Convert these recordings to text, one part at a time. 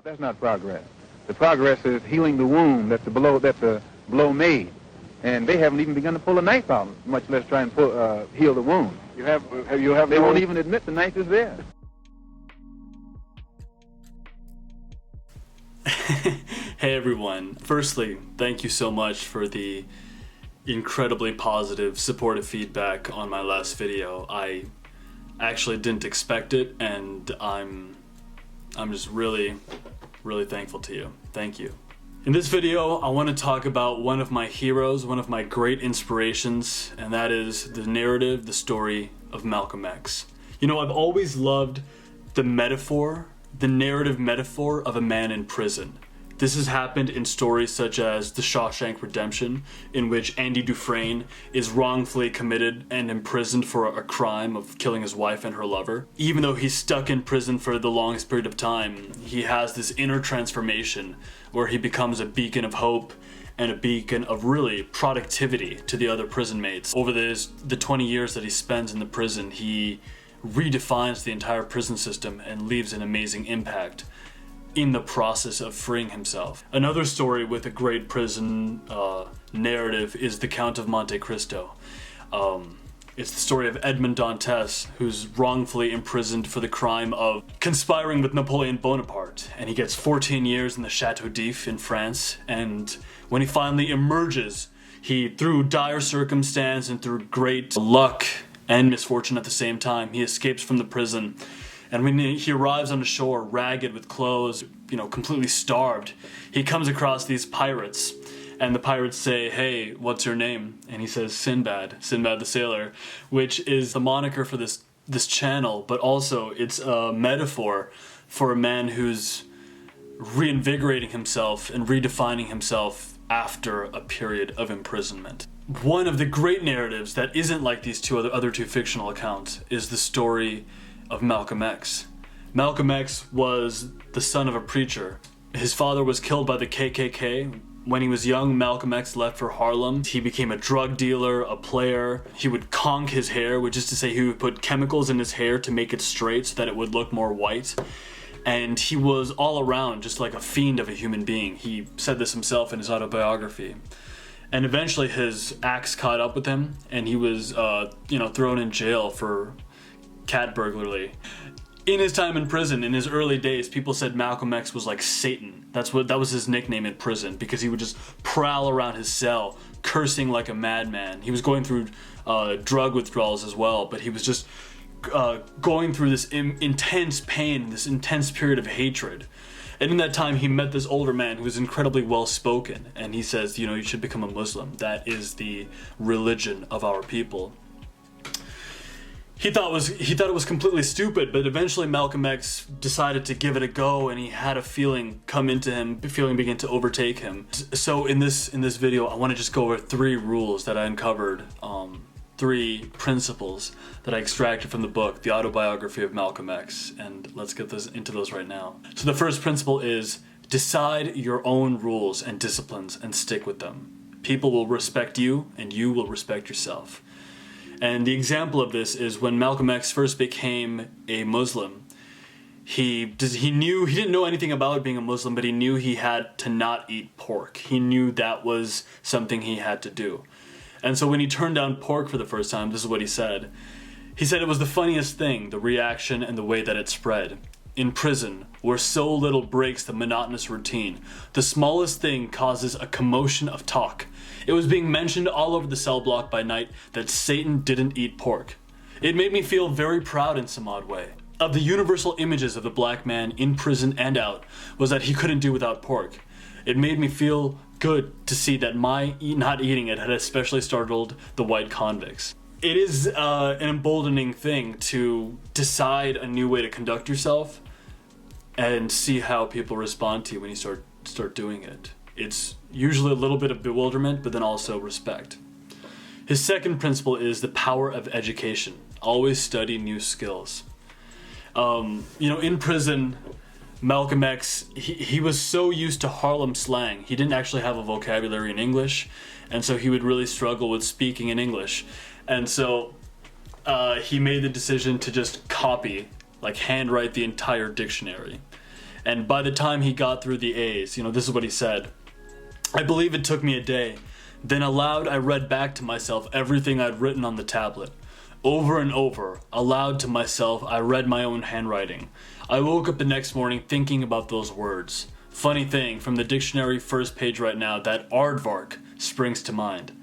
That's not progress. The progress is healing the wound that the blow made, and they haven't even begun to pull a knife out, much less try and heal the wound. They won't even admit the knife is there. Hey everyone, firstly, thank you so much for the incredibly positive, supportive feedback on my last video. I actually didn't expect it, and I'm just really thankful to you. Thank you. In this video, I want to talk about one of my heroes, one of my great inspirations, and that is the narrative, the story of Malcolm X. You know, I've always loved the narrative metaphor of a man in prison. This has happened in stories such as The Shawshank Redemption, in which Andy Dufresne is wrongfully committed and imprisoned for a crime of killing his wife and her lover. Even though he's stuck in prison for the longest period of time, he has this inner transformation where he becomes a beacon of hope and a beacon of really productivity to the other prison mates. Over the 20 years that he spends in the prison, he redefines the entire prison system and leaves an amazing impact in the process of freeing himself. Another story with a great prison narrative is The Count of Monte Cristo. It's the story of Edmond Dantes, who's wrongfully imprisoned for the crime of conspiring with Napoleon Bonaparte, and he gets 14 years in the Chateau d'If in France, and when he finally emerges, through dire circumstance and through great luck and misfortune at the same time, he escapes from the prison. And when he arrives on the shore, ragged with clothes, completely starved, he comes across these pirates. And the pirates say, "Hey, what's your name?" And he says, Sinbad the sailor, which is the moniker for this channel, but also it's a metaphor for a man who's reinvigorating himself and redefining himself after a period of imprisonment. One of the great narratives that isn't like these other two fictional accounts is the story of Malcolm X. Malcolm X was the son of a preacher. His father was killed by the KKK. When he was young, Malcolm X left for Harlem. He became a drug dealer, a player. He would conk his hair, which is to say he would put chemicals in his hair to make it straight so that it would look more white. And he was all around just like a fiend of a human being. He said this himself in his autobiography. And eventually his axe caught up with him, and he was thrown in jail for cat burglary. In his time in prison, in his early days, people said Malcolm X was like Satan. That was his nickname in prison, because he would just prowl around his cell, cursing like a madman. He was going through drug withdrawals as well, but he was just going through this intense pain, this intense period of hatred. And in that time, he met this older man who was incredibly well-spoken, and he says, you should become a Muslim. That is the religion of our people. He thought it was completely stupid, but eventually Malcolm X decided to give it a go, and he had a feeling come into him, the feeling began to overtake him. So in this video, I want to just go over 3 rules that I uncovered, 3 principles that I extracted from the book, The Autobiography of Malcolm X, and let's get into those right now. So the first principle is, decide your own rules and disciplines and stick with them. People will respect you, and you will respect yourself. And the example of this is when Malcolm X first became a Muslim. He didn't know anything about being a Muslim, but he knew he had to not eat pork. He knew that was something he had to do. And so when he turned down pork for the first time, this is what he said. He said it was the funniest thing, the reaction and the way that it spread. In prison, where so little breaks the monotonous routine, the smallest thing causes a commotion of talk. It was being mentioned all over the cell block by night that Satan didn't eat pork. It made me feel very proud in some odd way. Of the universal images of the black man in prison and out was that he couldn't do without pork. It made me feel good to see that my not eating it had especially startled the white convicts. It is an emboldening thing to decide a new way to conduct yourself and see how people respond to you when you start doing it. It's usually a little bit of bewilderment, but then also respect. His second principle is the power of education. Always study new skills. In prison, Malcolm X, he was so used to Harlem slang. He didn't actually have a vocabulary in English, and so he would really struggle with speaking in English. And so he made the decision to just handwrite the entire dictionary. And by the time he got through the A's, this is what he said. "I believe it took me a day. Then aloud I read back to myself everything I'd written on the tablet. Over and over, aloud to myself, I read my own handwriting. I woke up the next morning thinking about those words. Funny thing, from the dictionary first page right now, that aardvark springs to mind."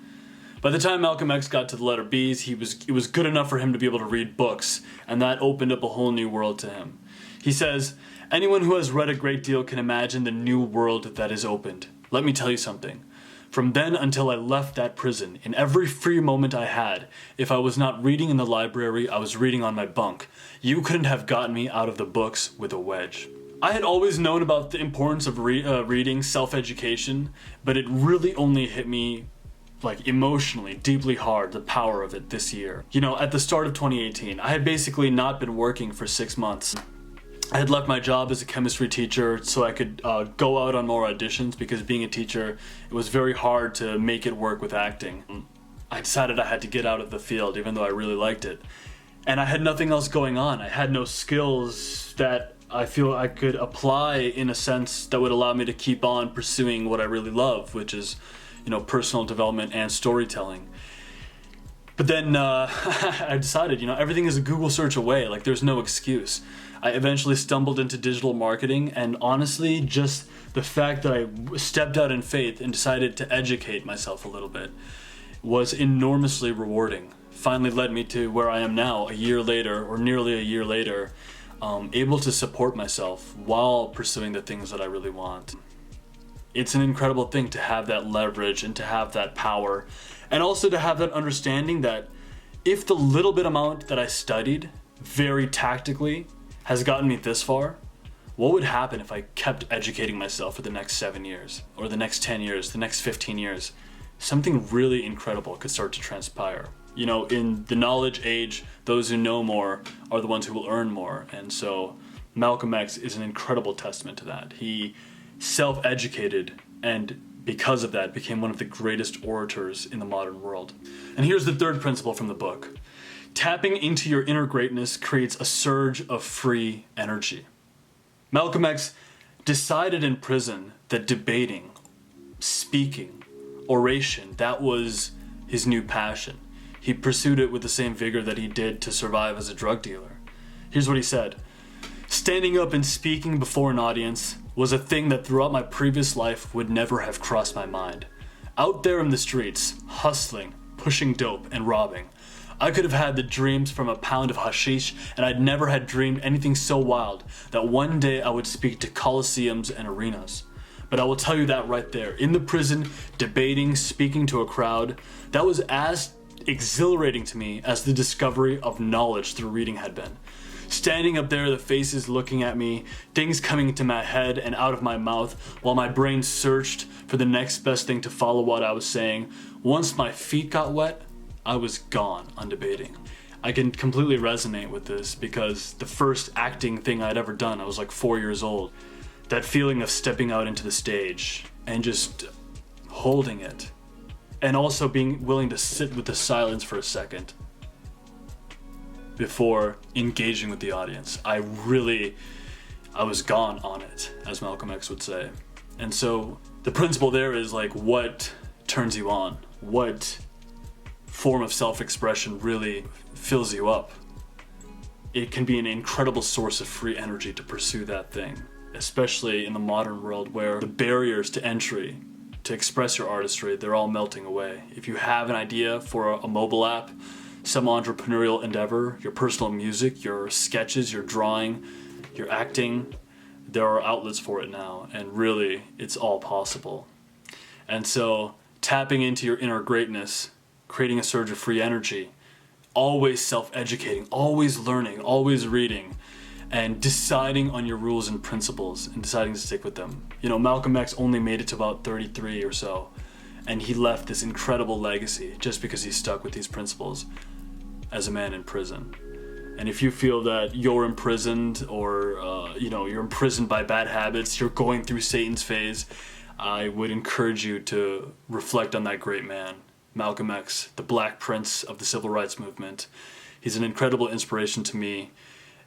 By the time Malcolm X got to the letter B's, it was good enough for him to be able to read books, and that opened up a whole new world to him. He says, "Anyone who has read a great deal can imagine the new world that is opened. Let me tell you something. From then until I left that prison, in every free moment I had, if I was not reading in the library, I was reading on my bunk. You couldn't have gotten me out of the books with a wedge." I had always known about the importance of reading, self-education, but it really only hit me emotionally, deeply hard, the power of it this year. At the start of 2018, I had basically not been working for 6 months. I had left my job as a chemistry teacher so I could go out on more auditions, because being a teacher, it was very hard to make it work with acting. I decided I had to get out of the field, even though I really liked it. And I had nothing else going on. I had no skills that I feel I could apply in a sense that would allow me to keep on pursuing what I really love, which is personal development and storytelling. But then I decided, everything is a Google search away. There's no excuse. I eventually stumbled into digital marketing, and honestly, just the fact that I stepped out in faith and decided to educate myself a little bit was enormously rewarding. Finally led me to where I am now, a year later, or nearly a year later, able to support myself while pursuing the things that I really want. It's an incredible thing to have that leverage and to have that power, and also to have that understanding that if the little bit amount that I studied very tactically has gotten me this far, what would happen if I kept educating myself for the next 7 years, or the next 10 years, the next 15 years? Something really incredible could start to transpire. In the knowledge age, those who know more are the ones who will earn more. And so Malcolm X is an incredible testament to that. He self-educated, and because of that became one of the greatest orators in the modern world. And here's the third principle from the book. Tapping into your inner greatness creates a surge of free energy. Malcolm X decided in prison that debating, speaking, oration, that was his new passion. He pursued it with the same vigor that he did to survive as a drug dealer. Here's what he said. "Standing up and speaking before an audience was a thing that throughout my previous life would never have crossed my mind. Out there in the streets, hustling, pushing dope, and robbing, I could have had the dreams from a pound of hashish, and I'd never had dreamed anything so wild that one day I would speak to coliseums and arenas. But I will tell you that right there, in the prison, debating, speaking to a crowd, that was as exhilarating to me as the discovery of knowledge through reading had been. Standing up there, the faces looking at me, things coming into my head and out of my mouth, while my brain searched for the next best thing to follow what I was saying. Once my feet got wet, I was gone on debating." I can completely resonate with this, because the first acting thing I'd ever done, I was 4 years old. That feeling of stepping out into the stage and just holding it, and also being willing to sit with the silence for a second before engaging with the audience. I was gone on it, as Malcolm X would say. And so the principle there is what turns you on? What form of self-expression really fills you up? It can be an incredible source of free energy to pursue that thing, especially in the modern world where the barriers to entry to express your artistry, they're all melting away. If you have an idea for a mobile app, some entrepreneurial endeavor, your personal music, your sketches, your drawing, your acting, there are outlets for it now, and really, it's all possible. And so, tapping into your inner greatness, creating a surge of free energy, always self-educating, always learning, always reading, and deciding on your rules and principles and deciding to stick with them. Malcolm X only made it to about 33 or so, and he left this incredible legacy just because he stuck with these principles as a man in prison. And if you feel that you're imprisoned, or you're imprisoned by bad habits, you're going through Satan's phase, I would encourage you to reflect on that great man, Malcolm X, the Black Prince of the Civil Rights Movement. He's an incredible inspiration to me,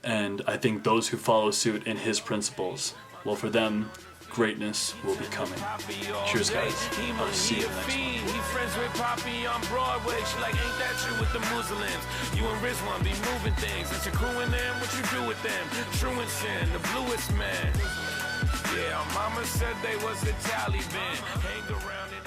and I think those who follow suit in his principles well, for them, greatness will be coming. Cheers, guys. I'll see you next one. He friends with Poppy on Broadway. She like, ain't that you with the Muslims? You and Rizwan be moving things. It's your crew and them, what you do with them? Truancy, the bluest man. Yeah, mama said they was the Taliban. Hang around and